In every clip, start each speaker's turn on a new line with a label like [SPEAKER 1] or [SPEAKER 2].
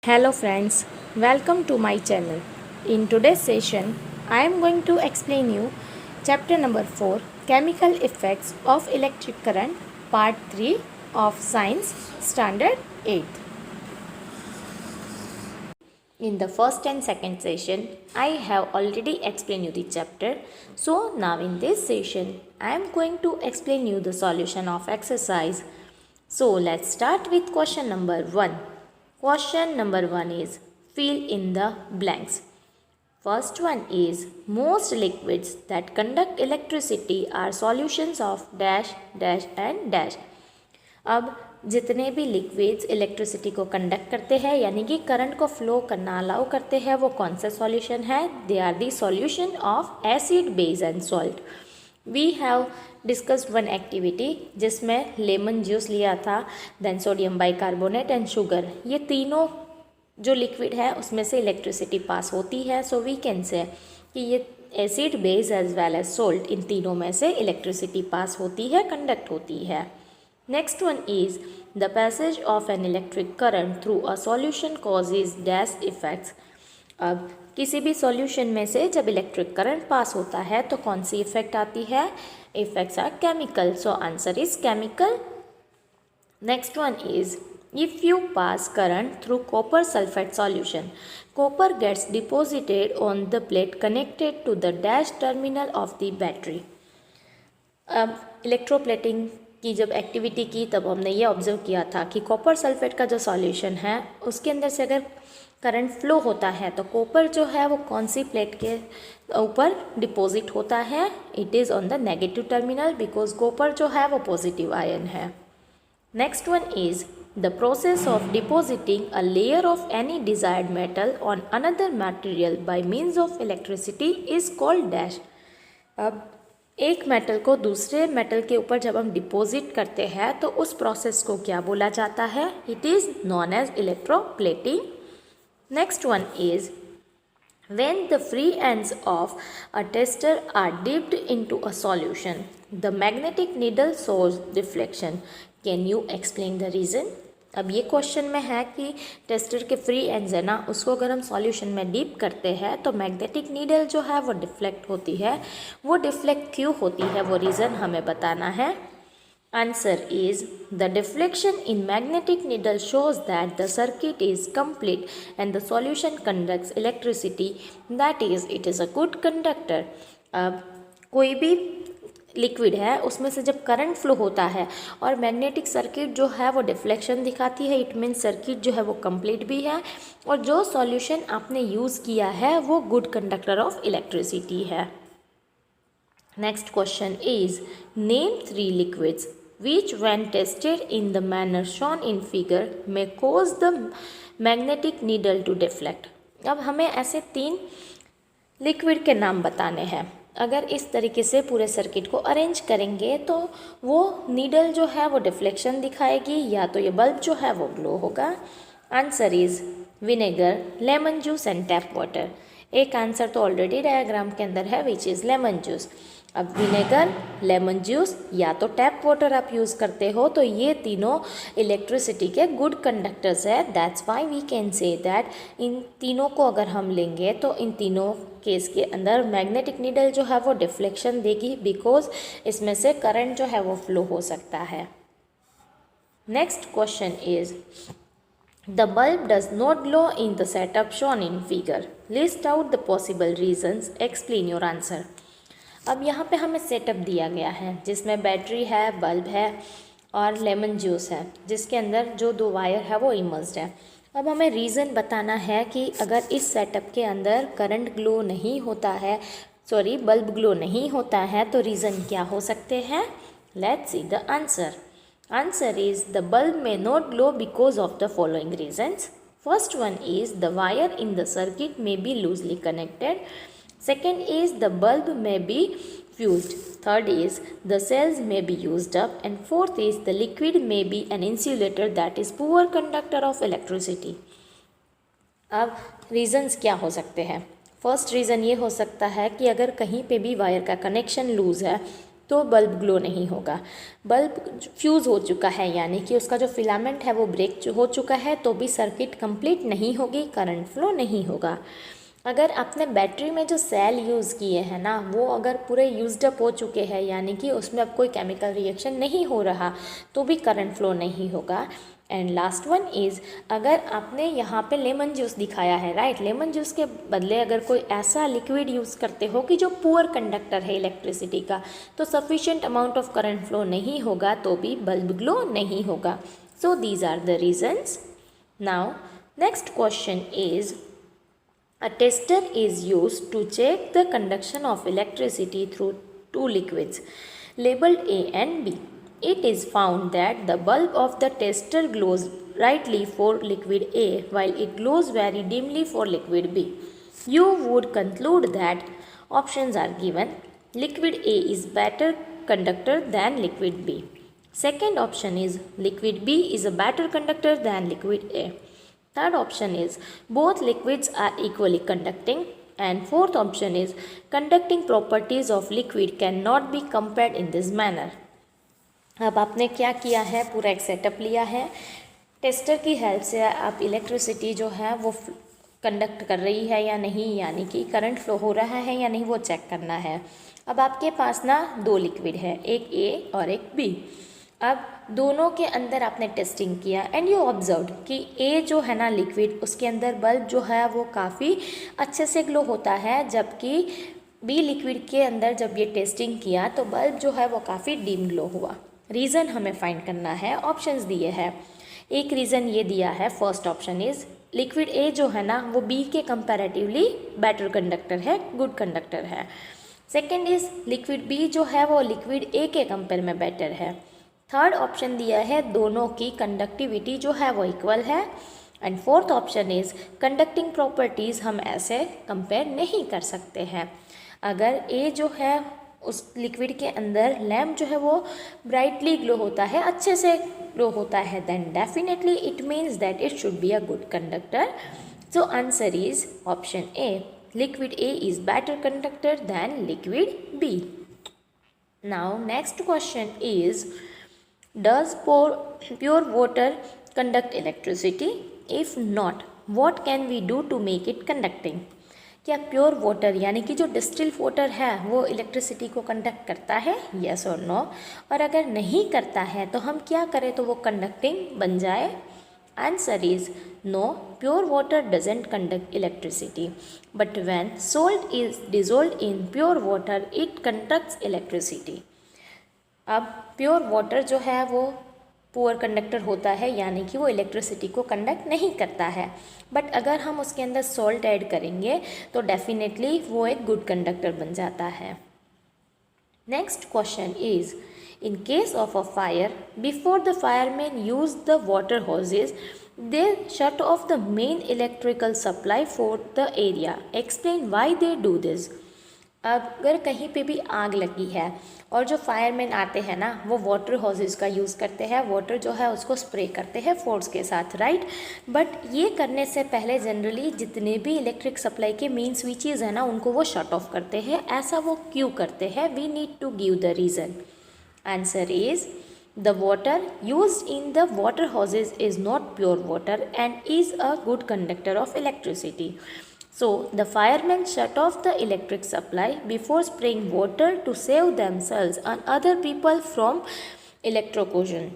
[SPEAKER 1] Hello friends, welcome to my channel. In today's session, I am going to explain you chapter number 4 Chemical Effects of Electric Current part 3 of Science Standard 8. In the first and second session, I have already explained you the chapter. So now in this session, I am going to explain you the solution of exercise. So let's start with question number 1. Question number 1 is fill in the blanks. First one is most liquids that conduct electricity are solutions of dash dash and dash. अब जितने भी liquids electricity को conduct करते हैं यानी कि current को flow करना अलाउ करते हैं वो कौन सा सॉल्यूशन है? They are the solution of acid base and salt. We have discussed one activity जिसमें लेमन जूस लिया था, then sodium bicarbonate and sugar. ये तीनों जो लिक्विड है उसमें से इलेक्ट्रिसिटी पास होती है. सो वी कैन से कि ये acid base as well as salt, इन तीनों में से इलेक्ट्रिसिटी पास होती है, कंडक्ट होती है. Next one is the passage of an electric current through a solution causes dash effects. अब किसी भी सॉल्यूशन में से जब इलेक्ट्रिक करंट पास होता है तो कौन सी इफेक्ट आती है? Effects are chemical. So answer is chemical. Next one is if you pass current through copper sulfate solution, copper gets deposited on the plate connected to the dash terminal of the battery. अब electroplating की जब activity की तब हमने ये observe किया था कि कॉपर सल्फेट का जो सॉल्यूशन है उसके अंदर से अगर करंट फ्लो होता है तो कॉपर जो है वो कौन सी प्लेट के ऊपर डिपॉजिट होता है? It is on the negative terminal because copper जो है वो पॉजिटिव आयन है. Next one is the process of depositing a layer of any desired metal on another material by means of electricity is called dash. अब एक metal को दूसरे metal के ऊपर जब हम डिपॉजिट करते हैं तो उस प्रोसेस को क्या बोला जाता है? It is known as electroplating. Next one is when the free ends of a tester are dipped into a solution the magnetic needle shows reflection. Can you explain the reason? अब ये question में है कि tester के free ends है ना, उसको अगर हम सॉल्यूशन में डीप करते हैं तो मैग्नेटिक नीडल जो है वो डिफ्लेक्ट होती है. वो डिफ्लेक्ट क्यों होती है वो रीज़न हमें बताना है. Answer is the deflection in magnetic needle shows that the circuit is complete and the solution conducts electricity, that is it is a good conductor. अब कोई भी लिक्विड है उसमें से जब करंट फ्लो होता है और मैग्नेटिक सर्किट जो है वो डिफ्लेक्शन दिखाती है, इट मीन्स सर्किट जो है वो कंप्लीट भी है और जो सॉल्यूशन आपने यूज़ किया है वो गुड कंडक्टर ऑफ इलेक्ट्रिसिटी है. Next question is name 3 liquids which when tested in the manner shown in figure may cause the magnetic needle to deflect. अब हमें ऐसे 3 लिक्विड के नाम बताने हैं. अगर इस तरीके से पूरे सर्किट को अरेंज करेंगे तो वो नीडल जो है वो डिफ्लेक्शन दिखाएगी या तो ये बल्ब जो है वो ग्लो होगा. Answer is vinegar, lemon juice and tap water. एक आंसर तो ऑलरेडी डायग्राम के अंदर है विच इज़ लेमन जूस. अब विनेगर, लेमन जूस या तो टैप वाटर आप यूज़ करते हो तो ये तीनों इलेक्ट्रिसिटी के गुड कंडक्टर्स है. That's why we can say that इन तीनों को अगर हम लेंगे तो इन तीनों केस के अंदर मैग्नेटिक नीडल जो है वो डिफ्लेक्शन देगी बिकॉज इसमें से करंट जो है वो फ्लो हो सकता है. Next question is the bulb does not glow in the setup shown in figure. List out the possible reasons, explain your answer. अब यहाँ पे हमें सेटअप दिया गया है जिसमें बैटरी है, बल्ब है और लेमन जूस है जिसके अंदर जो 2 वायर है वो इमर्स्ड है. अब हमें रीज़न बताना है कि अगर इस सेटअप के अंदर करंट ग्लो नहीं होता है, बल्ब ग्लो नहीं होता है तो रीज़न क्या हो सकते हैं? Let's see the answer. Answer is the bulb may not glow because of the following reasons. First one is the wire in the circuit may be loosely connected. Second is the bulb may be fused. Third is the cells may be used up. And fourth is the liquid may be an insulator that is poor conductor of electricity. अब reasons क्या हो सकते हैं? First reason ये हो सकता है कि अगर कहीं पे भी वायर का कनेक्शन लूज़ है तो बल्ब ग्लो नहीं होगा। बल्ब फ्यूज़ हो चुका है यानी कि उसका जो फिलामेंट है वो ब्रेक हो चुका है तो भी सर्किट कंप्लीट नहीं होगी, करंट फ्लो नहीं होगा। अगर आपने बैटरी में जो सेल यूज़ किए हैं ना वो अगर पूरे यूज्ड अप हो चुके हैं यानी कि उसमें अब कोई केमिकल रिएक्शन नहीं हो रहा तो भी करंट फ्लो नहीं होगा। एंड लास्ट वन इज़, अगर आपने यहाँ पे लेमन जूस दिखाया है राइट, लेमन जूस के बदले अगर कोई ऐसा लिक्विड यूज़ करते हो कि जो पुअर कंडक्टर है इलेक्ट्रिसिटी का, तो sufficient amount of current flow नहीं होगा तो भी बल्ब ग्लो नहीं होगा। So these are the reasons. Now next question is, a tester is used to check the conduction of electricity through two liquids labeled A and B. It is found that the bulb of the tester glows brightly for liquid A while it glows very dimly for liquid B. You would conclude that options are given. Liquid A is better conductor than liquid B. Second option is liquid B is a better conductor than liquid A. Third option is both liquids are equally conducting, and fourth option is conducting properties of liquid cannot be compared in this manner. अब आपने क्या किया है, पूरा एक setup लिया है, tester की हेल्प से आप इलेक्ट्रिसिटी जो है वो कंडक्ट कर रही है या नहीं, यानी कि करंट फ्लो हो रहा है या नहीं वो चेक करना है। अब आपके पास ना दो लिक्विड है, एक ए और एक बी। अब दोनों के अंदर आपने टेस्टिंग किया एंड यू ऑब्जर्व कि ए जो है ना लिक्विड, उसके अंदर बल्ब जो है वो काफ़ी अच्छे से ग्लो होता है, जबकि बी लिक्विड के अंदर जब ये टेस्टिंग किया तो बल्ब जो है वो काफ़ी डिम ग्लो हुआ। रीज़न हमें फाइंड करना है, ऑप्शंस दिए हैं। एक रीज़न ये दिया है, first option is liquid A जो है ना वो बी के कंपैरेटिवली बेटर कंडक्टर है, गुड कंडक्टर है। सेकेंड इज़ लिक्विड बी जो है वो लिक्विड ए के कंपेयर में बेटर है। थर्ड ऑप्शन दिया है दोनों की कंडक्टिविटी जो है वो इक्वल है। And fourth option is conducting properties हम ऐसे कंपेयर नहीं कर सकते हैं। अगर ए जो है उस लिक्विड के अंदर लैम्प जो है वो ब्राइटली ग्लो होता है, अच्छे से ग्लो होता है, then definitely it means that it should be a good conductor. So answer is option A, liquid A is better conductor than liquid B. Now next question is, does pure water conduct electricity? If not, what can we do to make it conducting? क्या pure water यानी कि जो distilled water है वो electricity को conduct करता है, yes और नो? और अगर नहीं करता है तो हम क्या करें तो वो कंडक्टिंग बन जाए? Answer is no, pure water doesn't conduct electricity, but when salt is dissolved in pure water it conducts electricity. अब प्योर वाटर जो है वो पुअर कंडक्टर होता है यानी कि वो इलेक्ट्रिसिटी को कंडक्ट नहीं करता है, बट अगर हम उसके अंदर सॉल्ट ऐड करेंगे तो डेफिनेटली वो एक गुड कंडक्टर बन जाता है। Next question is, in case of a fire, before the fireman use the water hoses they shut off the main electrical supply for the area, explain why they do this. अगर कहीं पे भी आग लगी है और जो फायरमैन आते हैं ना वो वाटर हॉजेस का यूज़ करते हैं, वाटर जो है उसको स्प्रे करते हैं फोर्स के साथ, राइट। बट ये करने से पहले जनरली जितने भी इलेक्ट्रिक सप्लाई के मेन स्विचेस हैं ना उनको वो शट ऑफ करते हैं। ऐसा वो क्यों करते हैं? We need to give the reason. Answer is, the water used in the water hoses is not pure water and is a good conductor of electricity. So, the firemen shut off the electric supply before spraying water to save themselves and other people from electrocution.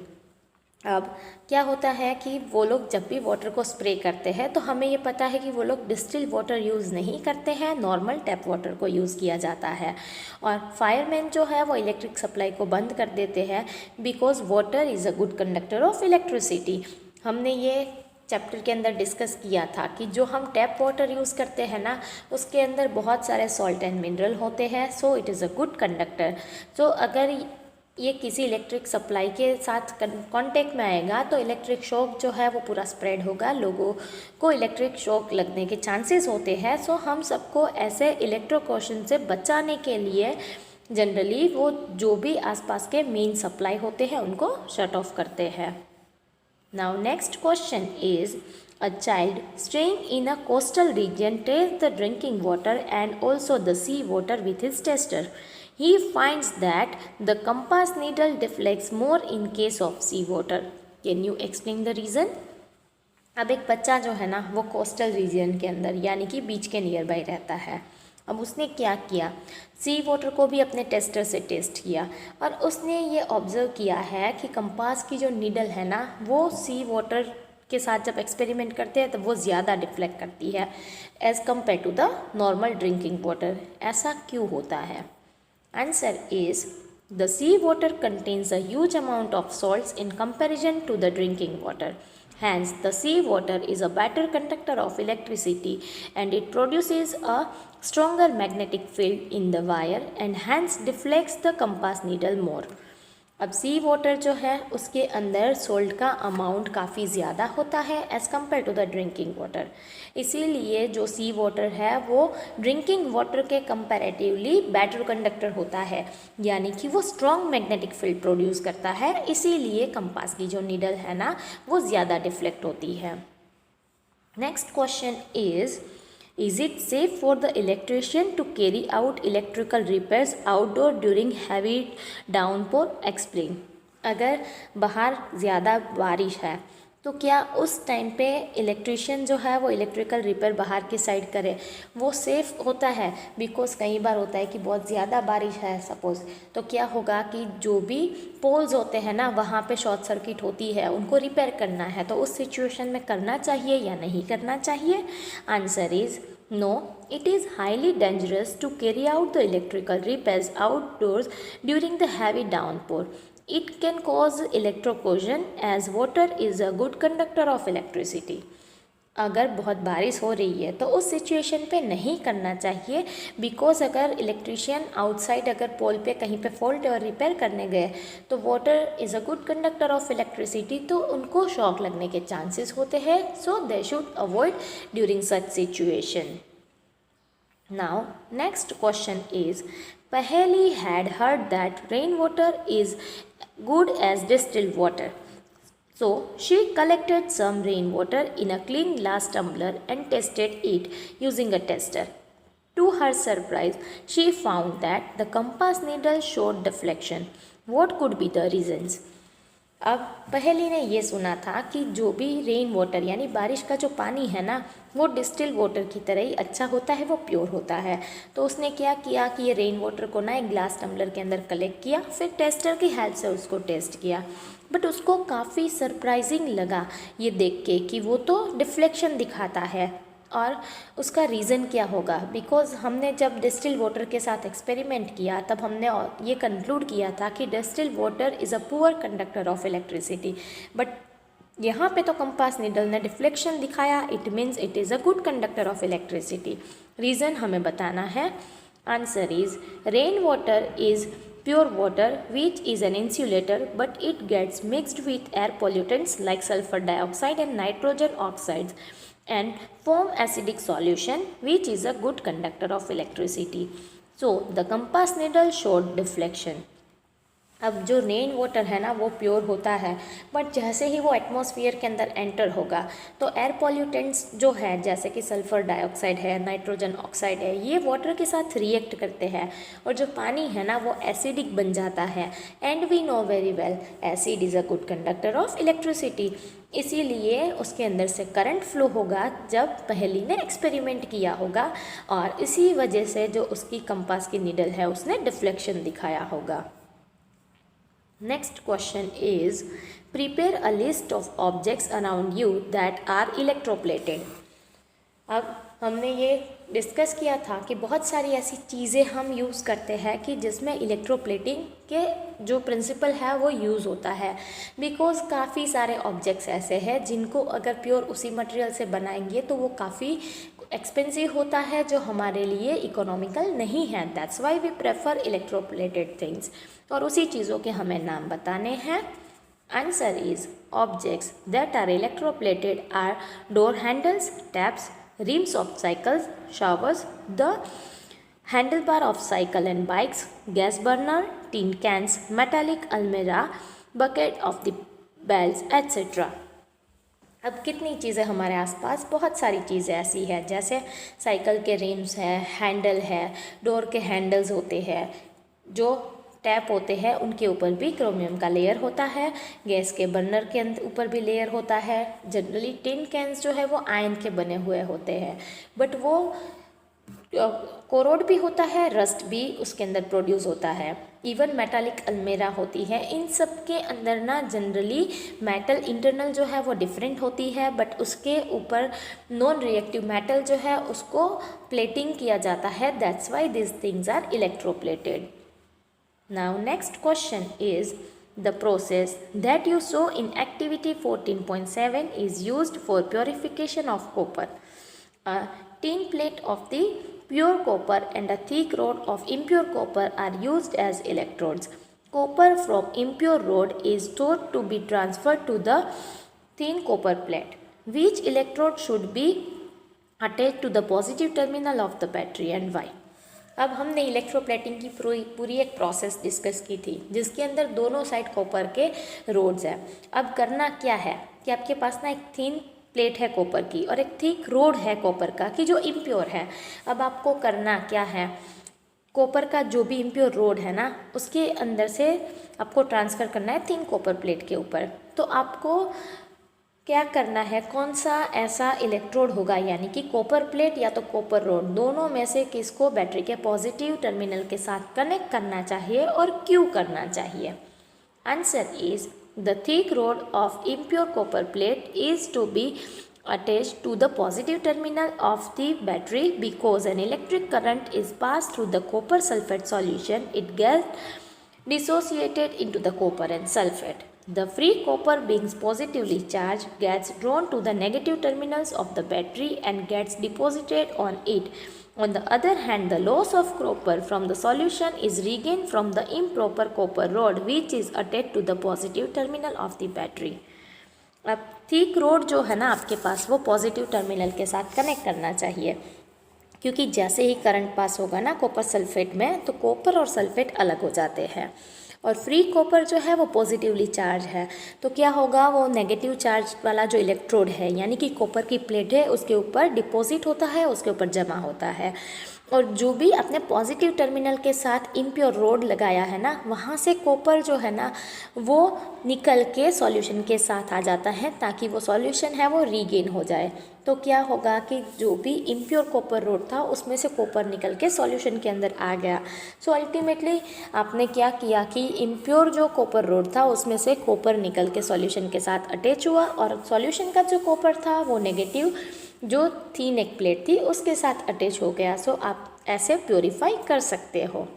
[SPEAKER 1] अब क्या होता है कि वो लोग जब भी water को स्प्रे करते हैं तो हमें ये पता है कि वो लोग डिस्टिल वाटर यूज़ नहीं करते हैं, नॉर्मल टैप वाटर को यूज़ किया जाता है। और फायरमैन जो है वो इलेक्ट्रिक सप्लाई को बंद कर देते हैं because water is a good conductor of electricity. हमने ये चैप्टर के अंदर डिस्कस किया था कि जो हम टैप वाटर यूज़ करते हैं ना उसके अंदर बहुत सारे सॉल्ट एंड मिनरल होते हैं, so it is a good conductor. So अगर ये किसी इलेक्ट्रिक सप्लाई के साथ कांटेक्ट में आएगा तो इलेक्ट्रिक शॉक जो है वो पूरा स्प्रेड होगा, लोगों को इलेक्ट्रिक शॉक लगने के चांसेस होते हैं। सो हम सबको ऐसे इलेक्ट्रोक्यूशन से बचाने के लिए जनरली वो जो भी आसपास के मेन सप्लाई होते हैं उनको शट ऑफ करते हैं। Now next question is, a child staying in a coastal region tests the drinking water and also the sea water with his tester. He finds that the compass needle deflects more in case of sea water. Can you explain the reason? अब एक बच्चा जो है ना वो coastal region के अंदर यानी कि बीच के नियर बाई रहता है। अब उसने क्या किया, सी वाटर को भी अपने टेस्टर से टेस्ट किया और उसने ये ऑब्ज़र्व किया है कि कंपास की जो नीडल है ना वो सी वाटर के साथ जब एक्सपेरिमेंट करते हैं तो वो ज़्यादा डिफ्लेक्ट करती है as compared to the normal drinking water. ऐसा क्यों होता है? Answer is the sea water contains a huge amount of salts in comparison to the drinking water. Hence, the sea water is a better conductor of electricity and it produces a stronger magnetic field in the wire and hence deflects the compass needle more. अब सी water जो है उसके अंदर salt का amount काफ़ी ज़्यादा होता है as compared to the drinking water. इसीलिए जो सी वाटर है वो ड्रिंकिंग वाटर के कंपैरेटिवली बेटर कंडक्टर होता है, यानी कि वो स्ट्रॉन्ग मैग्नेटिक फील्ड प्रोड्यूस करता है। इसीलिए कंपास की जो नीडल है ना वो ज़्यादा डिफ्लेक्ट होती है। Next question is it safe for the electrician to carry out electrical repairs outdoor during heavy downpour? Explain. अगर बाहर ज़्यादा बारिश है तो क्या उस टाइम पे इलेक्ट्रिशियन जो है वो इलेक्ट्रिकल रिपेयर बाहर की साइड करे, वो सेफ़ होता है? बिकॉज कई बार होता है कि बहुत ज़्यादा बारिश है सपोज़, तो क्या होगा कि जो भी पोल्स होते हैं ना वहाँ पे शॉर्ट सर्किट होती है, उनको रिपेयर करना है, तो उस सिचुएशन में करना चाहिए या नहीं करना चाहिए? Answer is no, it is highly dangerous to carry out the electrical repairs outdoors during the heavy downpour. It can cause electrocution as water is a good conductor of electricity. अगर बहुत बारिश हो रही है तो उस सिचुएशन पे नहीं करना चाहिए, बिकॉज अगर इलेक्ट्रिशियन आउटसाइड अगर पोल पे कहीं पे फॉल्ट और रिपेयर करने गए तो water is a good conductor of electricity, तो उनको शॉक लगने के चांसेस होते हैं। So they should avoid during such situation. Now next question is, Paheli had heard that rain water is good as distilled water. So she collected some rainwater in a clean glass tumbler and tested it using a tester. To her surprise, she found that the compass needle showed deflection. What could be the reasons? अब पहेली ने ये सुना था कि जो भी rain water यानी बारिश का जो पानी है ना वो डिस्टिल वाटर की तरह ही अच्छा होता है, वो प्योर होता है। तो उसने क्या किया कि ये रेन वाटर को ना एक ग्लास टम्बलर के अंदर कलेक्ट किया, फिर टेस्टर की हेल्प से उसको टेस्ट किया। बट उसको काफ़ी सरप्राइजिंग लगा ये देख के कि वो तो डिफ्लेक्शन दिखाता है। और उसका रीज़न क्या होगा? बिकॉज़ हमने जब डिस्टिल वाटर के साथ एक्सपेरिमेंट किया तब हमने ये कंक्लूड किया था कि distil water is a poor conductor of electricity, but यहाँ पे तो कंपास नीडल ने डिफ्लेक्शन दिखाया, it means it is a good conductor of electricity. Reason हमें बताना है। Answer is rain water is pure water which is an insulator but it gets mixed with air pollutants like sulfur dioxide and nitrogen oxides and form acidic solution which is a good conductor of electricity. So the compass needle showed deflection. अब जो rain water है ना वो pure होता है, but जैसे ही वो atmosphere के अंदर एंटर होगा तो एयर पॉल्यूटेंट्स जो है जैसे कि सल्फ़र डाइऑक्साइड है, नाइट्रोजन ऑक्साइड है, ये वाटर के साथ रिएक्ट करते हैं और जो पानी है ना वो एसिडिक बन जाता है। And we know very well acid is a good conductor of electricity, इसीलिए उसके अंदर से करंट फ्लो होगा जब पहेली ने एक्सपेरिमेंट किया होगा और इसी वजह से जो उसकी कंपास की नीडल है उसने डिफ्लेक्शन दिखाया होगा। Next question is, prepare a list of objects around you that are electroplated. अब हमने ये डिस्कस किया था कि बहुत सारी ऐसी चीज़ें हम यूज़ करते हैं कि जिसमें इलेक्ट्रोप्लेटिंग के जो प्रिंसिपल है वो यूज़ होता है। बिकॉज़ काफ़ी सारे ऑब्जेक्ट्स ऐसे हैं जिनको अगर प्योर उसी मटेरियल से बनाएंगे तो वो काफ़ी एक्सपेंसिव होता है, जो हमारे लिए इकोनॉमिकल नहीं है। That's why we prefer electroplated things. और उसी चीज़ों के हमें नाम बताने हैं। Answer is objects that are electroplated are door handles, taps, rims of cycles, showers, the handlebar of cycle and bikes, gas burner, tin cans, metallic almirah, bucket of the bells, etc. अब कितनी चीज़ें हमारे आसपास, बहुत सारी चीज़ें ऐसी है जैसे साइकिल के रिम्स है, हैंडल है, डोर के हैंडल्स होते हैं, जो टैप होते हैं उनके ऊपर भी क्रोमियम का लेयर होता है, गैस के बर्नर के ऊपर भी लेयर होता है। जनरली टिन कैंस जो है वो आयरन के बने हुए होते हैं, बट वो कोरोड भी होता है, रस्ट भी उसके अंदर प्रोड्यूस होता है। इवन मेटालिक अलमेरा होती है। इन सब के अंदर ना जनरली मेटल इंटरनल जो है वो डिफरेंट होती है, बट उसके ऊपर नॉन रिएक्टिव मेटल जो है उसको प्लेटिंग किया जाता है। That's why this things are electroplated. Now next question is, the process that you saw in activity 14.7 is used for purification of copper. A tin plate of the pure copper and a thick rod of impure copper are used as electrodes. Copper from impure rod is stored to be transferred to the thin copper plate. Which electrode should be attached to the positive terminal of the battery and why? अब हमने electroplating की पूरी एक process discuss की थी, जिसके अंदर दोनों साइड कॉपर के रोड्स हैं। अब करना क्या है कि आपके पास ना एक थिन प्लेट है कॉपर की और एक थिक रोड है कॉपर का कि जो इम्प्योर है। अब आपको करना क्या है, कॉपर का जो भी इम्प्योर रोड है ना उसके अंदर से आपको ट्रांसफ़र करना है थिन कॉपर प्लेट के ऊपर। तो आपको क्या करना है, कौन सा ऐसा इलेक्ट्रोड होगा, यानी कि कॉपर प्लेट या तो कॉपर रोड, दोनों में से किसको बैटरी के पॉजिटिव टर्मिनल के साथ कनेक्ट करना चाहिए और क्यों करना चाहिए? Answer is the thick rod of impure copper plate is to be attached to the positive terminal of the battery because an electric current is passed through the copper sulfate solution. It gets dissociated into the copper and sulfate. The free copper being positively charged gets drawn to the negative terminals of the battery and gets deposited on it. On the other hand, the loss of copper from the solution is regained from the improper copper rod which is attached to the positive terminal of the battery. अब thick road जो है ना आपके पास वो positive terminal के साथ connect करना चाहिए, क्योंकि जैसे ही करंट पास होगा ना कॉपर सल्फेट में तो कॉपर और सल्फेट अलग हो जाते हैं। और फ्री कॉपर जो है वो पॉजिटिवली चार्ज है, तो क्या होगा, वो नेगेटिव चार्ज वाला जो इलेक्ट्रोड है यानी कि कॉपर की प्लेट है उसके ऊपर डिपॉजिट होता है, उसके ऊपर जमा होता है। और जो भी अपने पॉजिटिव टर्मिनल के साथ इम्प्योर रोड लगाया है ना वहाँ से कॉपर जो है ना वो निकल के सॉल्यूशन के साथ आ जाता है ताकि वो सॉल्यूशन है वो रीगेन हो जाए। तो क्या होगा कि जो भी इम्प्योर कॉपर रोड था उसमें से कॉपर निकल के सॉल्यूशन के अंदर आ गया। सो अल्टीमेटली आपने क्या किया कि इम्प्योर जो कॉपर रोड था उसमें से कॉपर निकल के सॉल्यूशन के साथ अटैच हुआ और सॉल्यूशन का जो कॉपर था वो नेगेटिव जो थिन एक प्लेट थी उसके साथ अटैच हो गया। सो आप ऐसे प्योरीफाई कर सकते हो।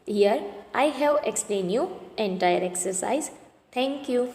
[SPEAKER 1] Here I have explain you entire exercise. Thank you.